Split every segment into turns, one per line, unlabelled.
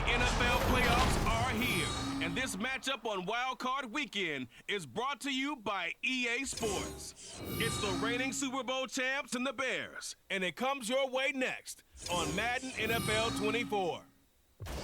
NFL playoffs are here, and this matchup on Wild Card Weekend is brought to you by EA Sports. It's the reigning Super Bowl champs and the Bears, and it comes your way next on Madden NFL 24.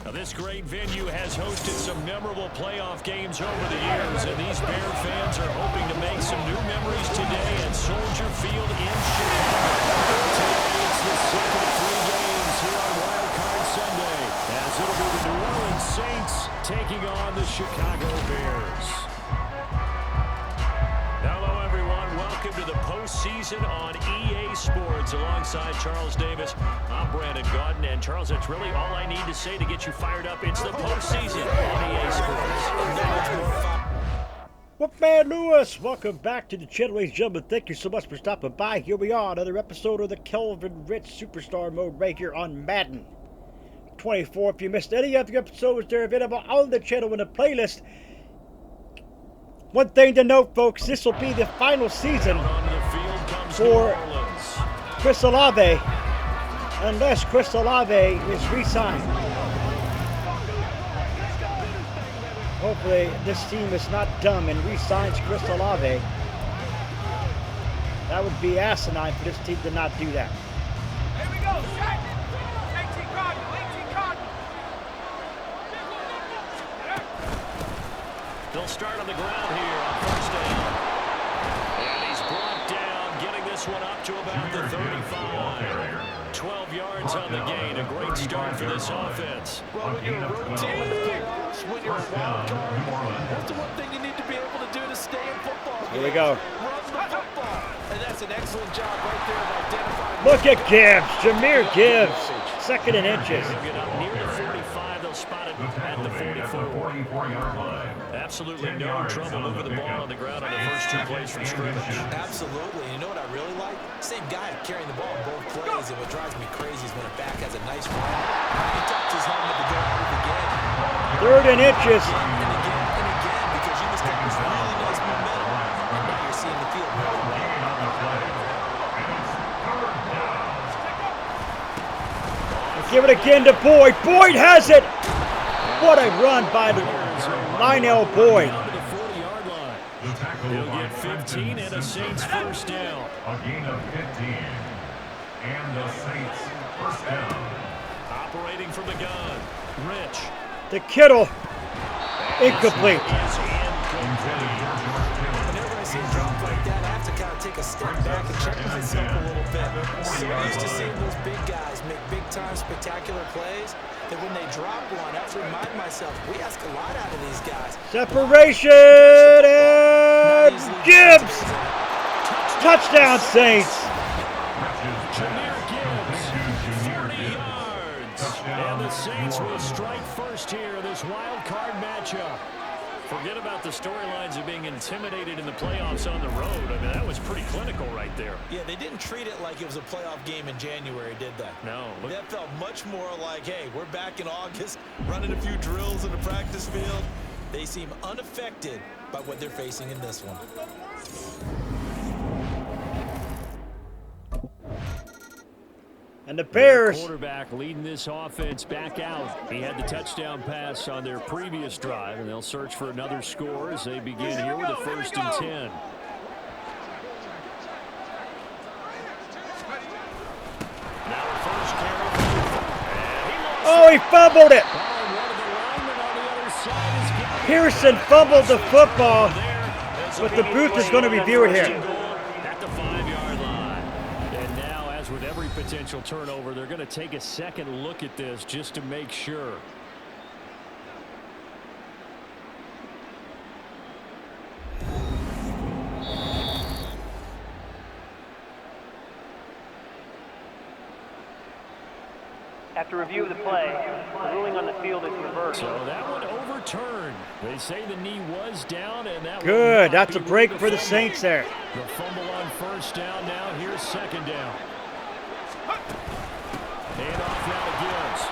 Now, this great venue has hosted some memorable playoff games over the years, and these Bear fans are hoping to make some new memories today at Soldier Field in Chicago. Today, it's the second of 3 games here on Wild Card Sunday, as it'll be the New Orleans Saints taking on the Chicago Bears. Hello, everyone. Welcome to the postseason on EA Sports. Alongside Charles Davis, I'm Brandon Gaudin. And Charles, that's really all I need to say to get you fired up. It's the postseason on EA Sports.
Wolfman Lewis, welcome back to the channel, ladies and gentlemen. Thank you so much for stopping by. Here we are, another episode of the Kelvin Rich Superstar Mode right here on Madden 24. If you missed any of the episodes, they're available on the channel in the playlist. One thing to note, folks, this will be the final season for Chris Olave, unless Chris Olave is re-signed. Hopefully, this team is not dumb and re-signs Chris Olave. That would be asinine for this team to not do that.
Here we go, set! 18 Cardinal, 18 Cardinal!
They'll start on the ground here on first down. And he's brought down, getting this one up to about the 35. 12 yards on the gain. A great start for this offense.
Well, when you're a road team in the playoffs, when you're a wild card, that's the one thing you need to be able to do to stay in football.
Here we go.
Run the football. And that's an excellent job right there of identifying.
Look at Gibbs, Jahmyr Gibbs, second and inches.
They'll get up near the 45. They'll spot it at the 44-yard line. Absolutely no trouble moving the ball on the ground on the first 2 plays from scrimmage.
Absolutely. And you know what I really like? Same guy carrying the ball in both plays. And what drives me crazy is when a back has a nice run. He tucks his helmet to go move again.
Third and inches.
And again, because you established really nice momentum. And now you're seeing the field really well.
Give it again to Boyd. Boyd has it. What a run by the Lionel Boyd.
He'll get 15 and a Saints first down.
A gain of 15. And the Saints first down.
Operating from the gun. Rich.
To Kittle. Incomplete.
Whenever I see a drop like that, I have to kind of take a step back and check myself a little bit. So used to seeing those big guys make big-time spectacular plays that when they drop one, I have to remind myself, we ask a lot out of these guys.
Separation and Gibbs. Touchdown, Saints.
Jahmyr Gibbs, 40 yards. And the Saints will strike first here in this wild card matchup. Forget about the storylines of being intimidated in the playoffs on the road. I mean, that was pretty clinical right there.
Yeah, they didn't treat it like it was a playoff game in January, did they?
No.
That felt much more like, hey, we're back in August, running a few drills in the practice field. They seem unaffected by what they're facing in this one.
And the Bears.
Quarterback leading this offense back out. He had the touchdown pass on their previous drive, and they'll search for another score as they begin here with a 1st and 10. Now the first carry.
Oh, he fumbled it. Pearson fumbled the football, but the booth is going to review it here.
At the 5-yard line. And now, as with every potential turnover, they're going to take a second look at this just to make sure.
After review of the play, the ruling on the field is reversed.
So that one overturned. They say the knee was down, and that
good. That's a break for the Saints there.
The fumble on first down. Now here's second down. And off now to Gibbs.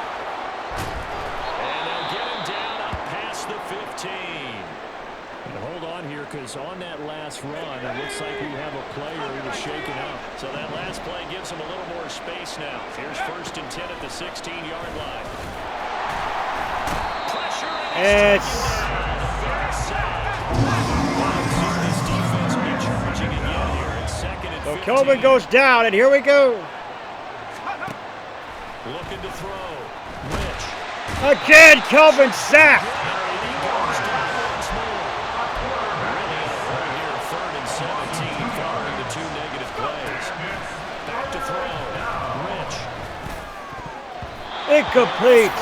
And they'll get him down up past the 15. And hold on here, because on that last run, it looks like we have a player who was shaken up. So that last play gives him a little more space now. Here's 1st and 10 at the 16-yard line.
And so Kelvin goes down, and here we go.
Looking to throw. Rich.
Again, Kelvin sacked.
Really here, 3rd and 17 following the 2 negative plays. Back to throw. Rich.
Incomplete.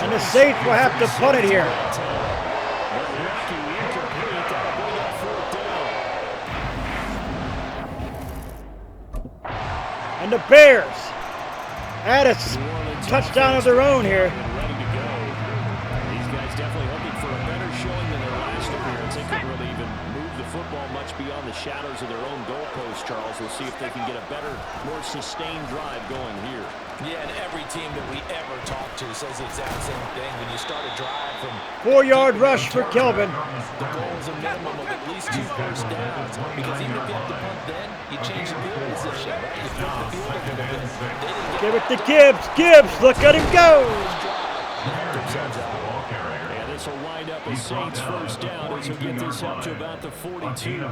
And the Saints will have to punt it here. And the Bears add a touchdown of their own here.
Ready to go. These guys definitely hoping for a better showing than their last appearance. They couldn't really even move the football much beyond the shadows of their own goalpost, Charles. We'll see if they can get a better, more sustained drive going here.
Yeah, and every team that we ever talk to says the exact same thing. When you start a drive from
4-yard rush for Kelvin.
the goal is a minimum of at least 2 first downs. Because even if you have to punt then, you change the field position, right? You flip the field a little bit. They didn't
Give it to Gibbs. Gibbs, look at him go.
And this will wind up a Saints first down as he'll get this up to about the 42.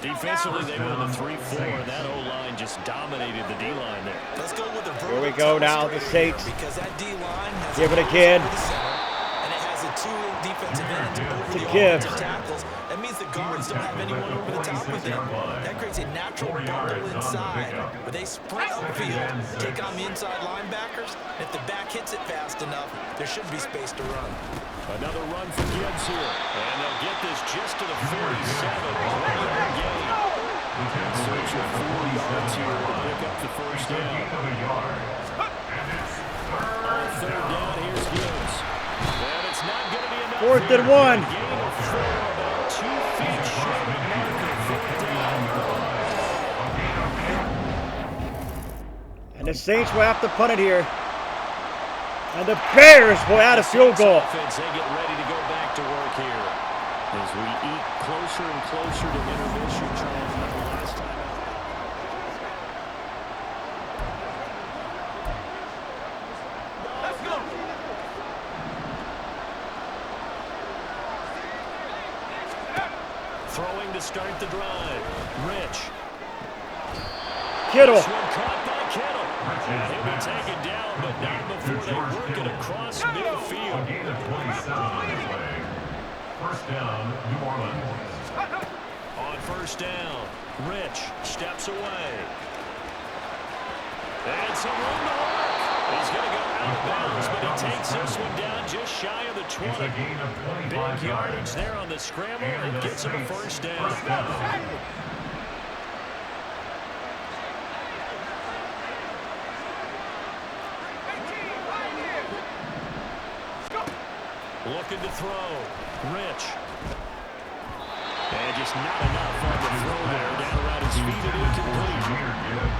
Defensively, they went to 3-4, and that O-line just dominated the D-line there.
Let's go with the
Here we go now, the Saints.
because that D-line has
Give it again.
over the center, and it has a 2 defensive ends over
To
the
Gibbs.
offensive tackles. That means the guards don't have anyone over the top of them. That creates a natural bubble inside where they sprint upfield, take on the inside linebackers. If the back hits it fast enough, there should be space to run.
Another run for Gibbs here, and they'll get this just to the 47. 1-yard gain. Search for 4 yards here to pick up the first down. On 3rd down, here's Gibbs. And it's not going to be enough.
4th and 1.
Gain of 4, about 2 feet short of the marker. 4th down.
And the Saints will have to punt it here. And the Bears will add a field goal.
Offense, they get ready to go back to work here. As we eat closer and closer to intermission, Charles, than the last time out.
Let's go.
Throwing to start the drive. Rich.
Kittle.
This one caught by Kittle. And he'll be taken down, but not before they work it across midfield.
Gain of 27 on the play. First down, New Orleans.
On first down, Rich steps away. And some room to work. He's going to go out of bounds, but he takes this one down just shy of the 20.
It's a gain of 25
Big yardage
yards.
there on the scramble, and gets him a first down.
First down.
Looking to throw. Rich. And just not enough on the throw there. Down around his feet and incomplete.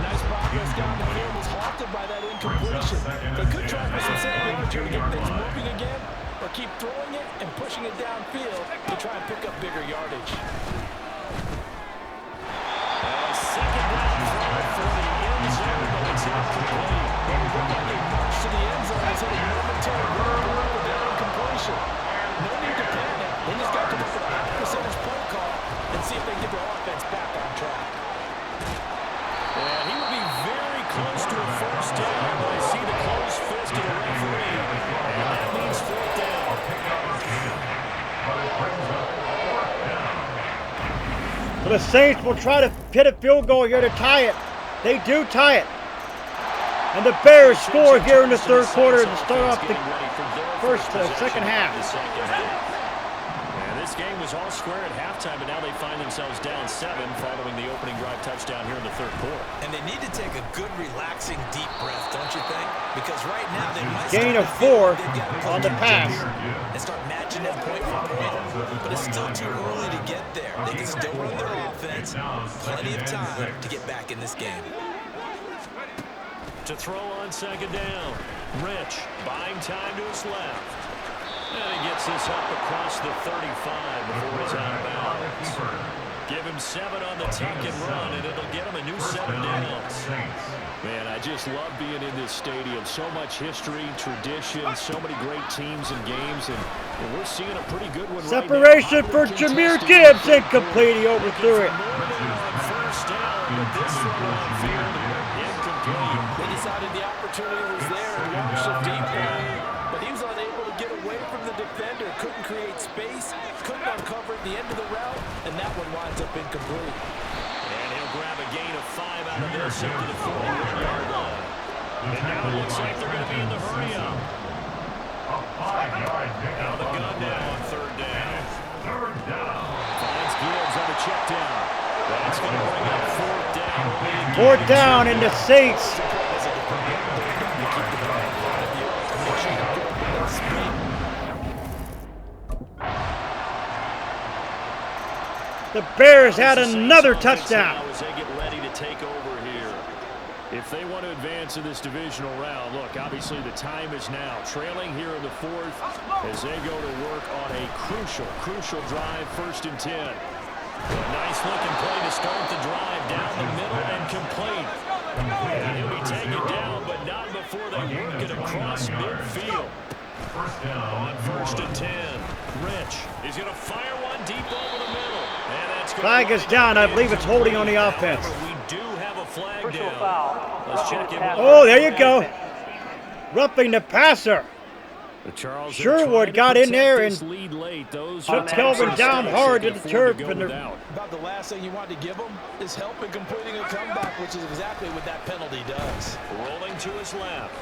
Nice progress down the field was halted by that incompletion. They could try for some yards here to get things moving again, or keep throwing it and pushing it downfield to try and pick up bigger yardage.
Second down throw for the end zone, but it's incomplete.
They march to the end zone and a momentary run for that incompletion. No need to panic. They just got to look at a high percentage play call and see if they can get their offense back on track.
And he would be very close to a first down, but I see the closed fist of the referee, and that means 4th down.
So the Saints will try to hit a field goal here to tie it. They do tie it. And the Bears score here in the 3rd quarter to start off the second half.
And this game was all square at halftime, but now they find themselves down 7 following the opening drive touchdown here in the 3rd quarter.
And they need to take a good, relaxing, deep breath, don't you think? Because right now they might
Gain of
start to
4
feel they've got
on the pass.
and start matching them point for point. But it's still too early to get there. They can still run their offense. Plenty of time to get back in this game.
To throw on second down. Rich buying time to his left. And he gets this up across the 35 before he's out of bounds. Give him 7 on the tuck and run, and it'll get him a new set of downs. Man, I just love being in this stadium. So much history, tradition, so many great teams and games, and we're seeing a pretty good one right now.
Separation for Jameer Gibbs, incomplete. He overthrew it.
First down, but this one on field, incomplete.
They decided the opportunity was there and launched it deep, but he was unable to get away from the defender. Couldn't create space, couldn't uncover the end of the route, and that one winds up incomplete.
And he'll grab a gain of 5 out of this into the 41-yard line. And now it looks like they're going to be in the hurry-up. Now the gun now on 3rd down. Finds Gibbs on the check down. That's going to bring up 4th down.
4th down in the Saints. The Bears had another touchdown.
As they get ready to take over here. If they want to advance in this divisional round, look, obviously the time is now. Trailing here in the 4th as they go to work on a crucial drive, 1st and 10. A nice looking play to start the drive down the middle and complete. And he'll be taken down, but not before they work it across midfield. On 1st and 10, Rich is going to fire one deep over the middle. And that's
Flag is down. I believe it's holding on the offense.
We do have a flag
Personal
down.
foul.
Let's check in.
Oh, there you go. Roughing the passer.
Charles
Sherwood got in there and
lead late. Those
took Kelvin down hard to the turf. And
About the last thing you want to give him is help in completing a comeback, which is exactly what that penalty does.
Rolling to his left.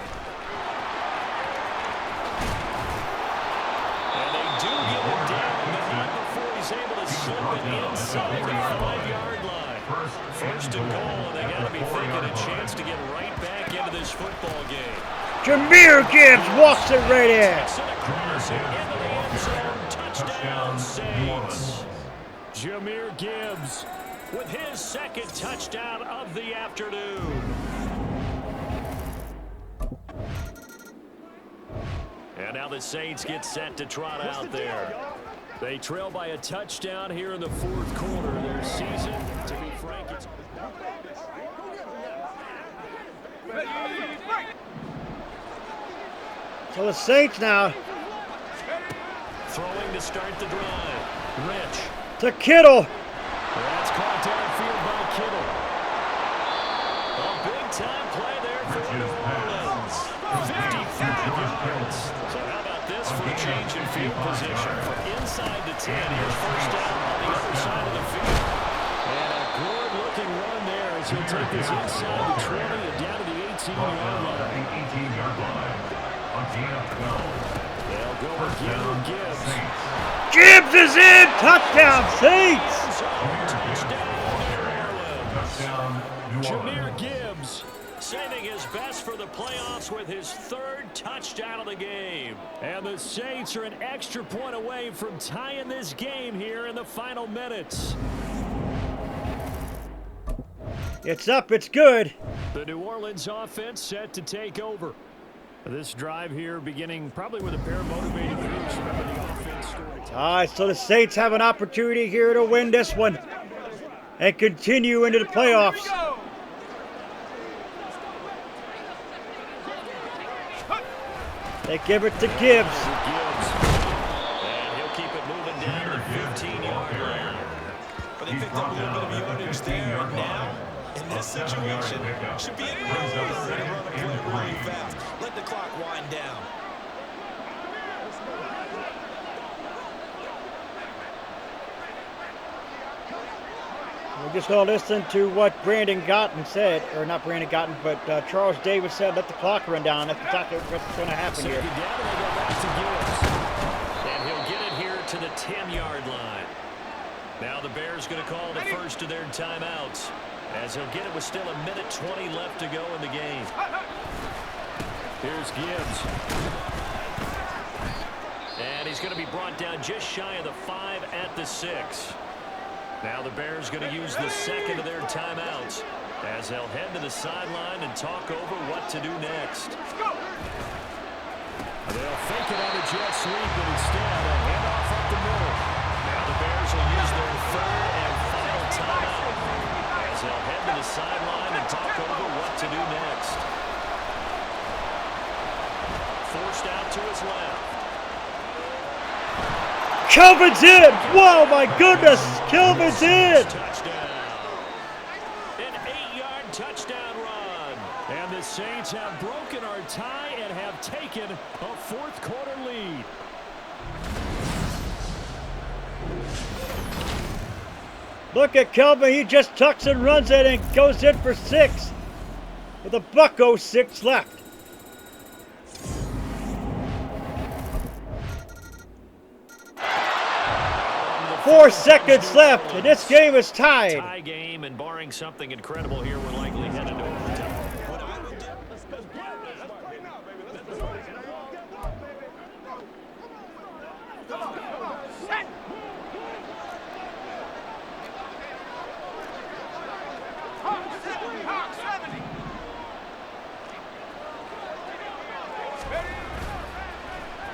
And they do get him down, but not before he's able to slip it inside the 5-yard line. 1st and goal, and they got to be thinking a chance to get right back into this football game.
Jameer Gibbs walks it right in.
Touchdown, Saints. Jameer Gibbs with his 2nd touchdown of the afternoon. And now the Saints get set to trot out there. They trail by a touchdown here in the 4th quarter. Their season, to be frank, it's...
So the Saints now
Throwing to start the drive. Rich.
to Kittle.
That's caught downfield by Kittle. A big-time play there for New Orleans. 55 yards. So how about this for a change in field position? From inside to 10, here's 1st down on the other side of the field. And a good-looking run there as he'll take this inside the 20 and down to the 18-yard line.
18-yard line. On gain of 12.
They'll go again with Gibbs.
Gibbs is in. Touchdown, Saints.
Touchdown, New Orleans.
Jameer Gibbs saving his best for the playoffs with his 3rd touchdown of the game. And the Saints are an extra point away from tying this game here in the final minutes.
It's up. It's good.
The New Orleans offense set to take over. This drive here beginning probably with a pair of motivated groups. Remember the offense scoring.
All right, so the Saints have an opportunity here to win this one and continue into the playoffs. They give it to Gibbs.
And he'll keep it moving down to the 15-yard line.
But they picked up a little bit of yardage there, and now, in this situation, should be in a hurry to run the play really fast. Let the clock wind down.
We're just going to listen to what Brandon Gotten said, or not Brandon Gotten, but Charles Davis said, let the clock run down. That's exactly what's going to happen here.
Second down, and they go back to Gibbs. And he'll get it here to the 10-yard line. Now the Bears going to call the first of their timeouts, as he'll get it with still 1:20 left to go in the game. Here's Gibbs. And he's going to be brought down just shy of the 5 at the 6. Now the Bears going to use the second of their timeouts as they'll head to the sideline and talk over what to do next. They'll fake it on a jet sweep, but instead a handoff up the middle. Now the Bears will use their 3rd and final the sideline and talk over what to do next. Forced out to his left.
Kelvin's in! Whoa, my goodness! Kelvin's in!
Touchdown. An 8-yard touchdown run. And the Saints have broken our tie and have taken a fourth-quarter lead.
Look at Kelvin. He just tucks and runs it and goes in for 6 with a $1.06 left. 4 seconds left, and this game is tied.
Tie game, and barring something incredible here, we're likely headed to overtime.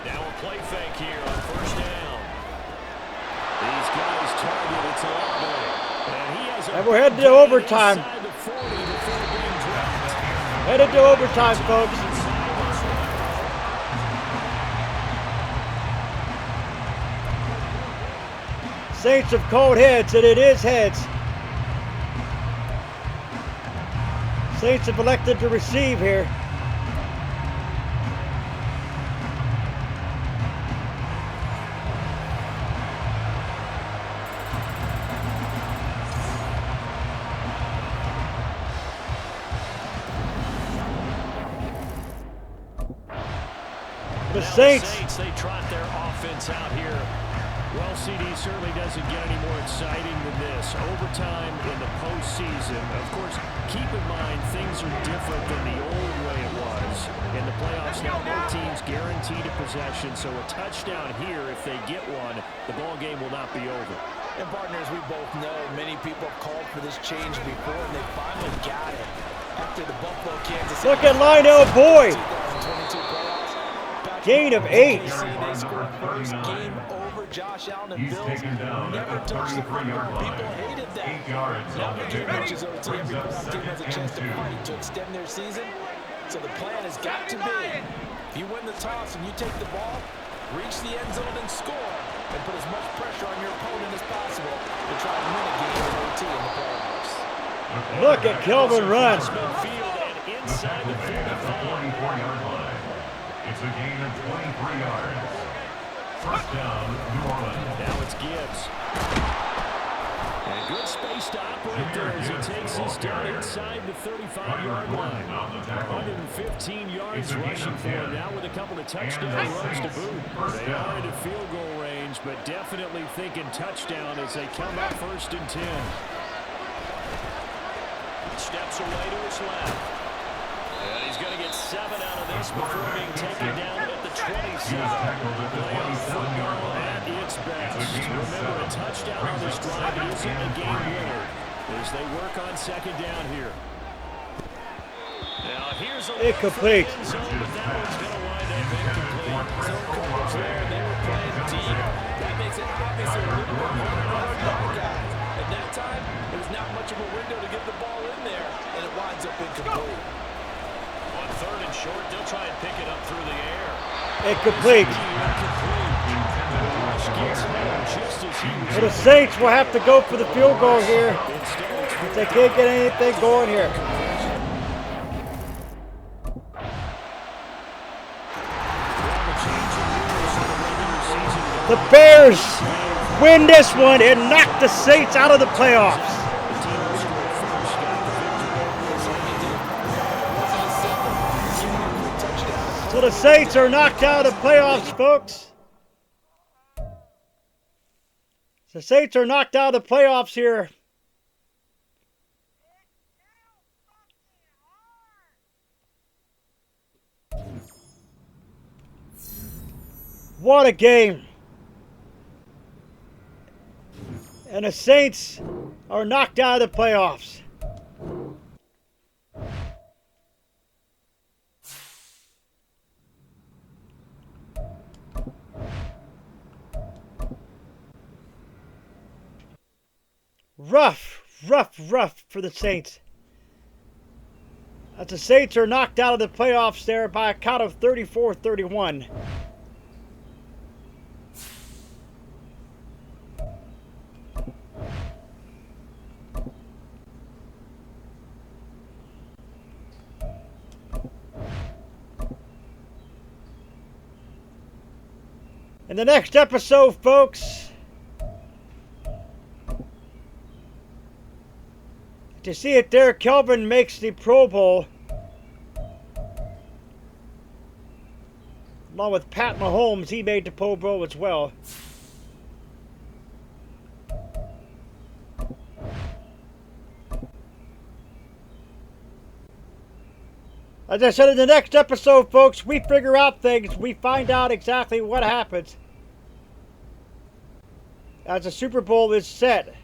Now a play fake here on first down. These guys target, it's Olave. And he has
And we're headed to overtime.
inside the 40 before being dropped.
Headed to overtime, folks. Saints have called heads, and it is heads. Saints have elected to receive here. The Saints.
They trot their offense out here. Well, CD certainly doesn't get any more exciting than this. Overtime in the postseason. Of course, keep in mind things are different than the old way it was. In the playoffs now, both teams guaranteed a possession, so a touchdown here, if they get one, the ball game will not be over.
And partners, we both know many people have called for this change before, and they finally got it. After the Buffalo, Kansas City.
Look at Lionel Boyd.
2022 playoffs.
Gain of 8.
They scored first game over. Josh Allen and Bills never touched the football. People hated that.
8 yards
Now
on the
the
carry.
coaches OT, every playoff team has a chance to fight to extend their season. So the plan has got to be, if you win the toss and you take the ball, reach the end zone and score, and put as much pressure on your opponent as possible to try and win a game in OT in the playoffs.
Look at Kelvin run.
Midfield and inside the 45.
44-yard line. It's a gain of 23 yards. First down, New Orleans.
Now it's Gibbs. And good space to operate there as he takes his down inside the 35-yard line. 115 yards rushing for him now with a couple of touchdown runs to boot. They are into field goal range, but definitely thinking touchdown as they come up 1st and 10. Steps away to his left. And he's going to get 7 out of this before being taken down at the 27. Playoff football at its best. Remember, a touchdown on this drive isn't a game winner as they work on 2nd down here. Now here's a
Incomplete.
end zone, but that one's going to wind up incomplete.
Zone coverage there, they were playing deep. That makes it obviously a little bit harder on our guys. At that time, there was not much of a window to get the ball in there, and it winds up incomplete.
On 3rd and short, they'll try and pick it up through the air.
Incomplete.
Gets home just as he was
So the Saints will have to go for the field goal here. If they can't get anything going here. The Bears win this one and knock the Saints out of the playoffs. So the Saints are knocked out of the playoffs, folks. The Saints are knocked out of the playoffs here. What a game. And the Saints are knocked out of the playoffs. Rough for the Saints. as the Saints are knocked out of the playoffs there by a count of 34-31. In the next episode, folks, to see it there, Kelvin makes the Pro Bowl, along with Pat Mahomes. He made the Pro Bowl as well. As I said in the next episode, folks, we figure out things. We find out exactly what happens as the Super Bowl is set.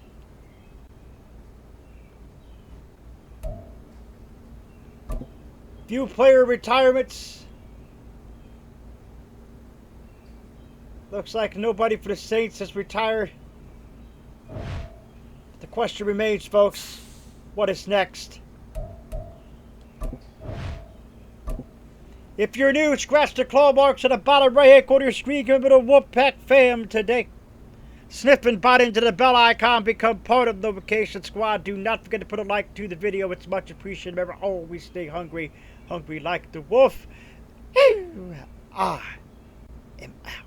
Few player retirements. Looks like nobody for the Saints has retired. The question remains, folks, what is next? If you're new, scratch the claw marks at the bottom right-hand corner of your screen. Give it a Wolfpack fam today. Sniff and bite into the bell icon. Become part of the Notification Squad. Do not forget to put a like to the video. It's much appreciated. Remember, always stay hungry. Hungry like the wolf. I am out.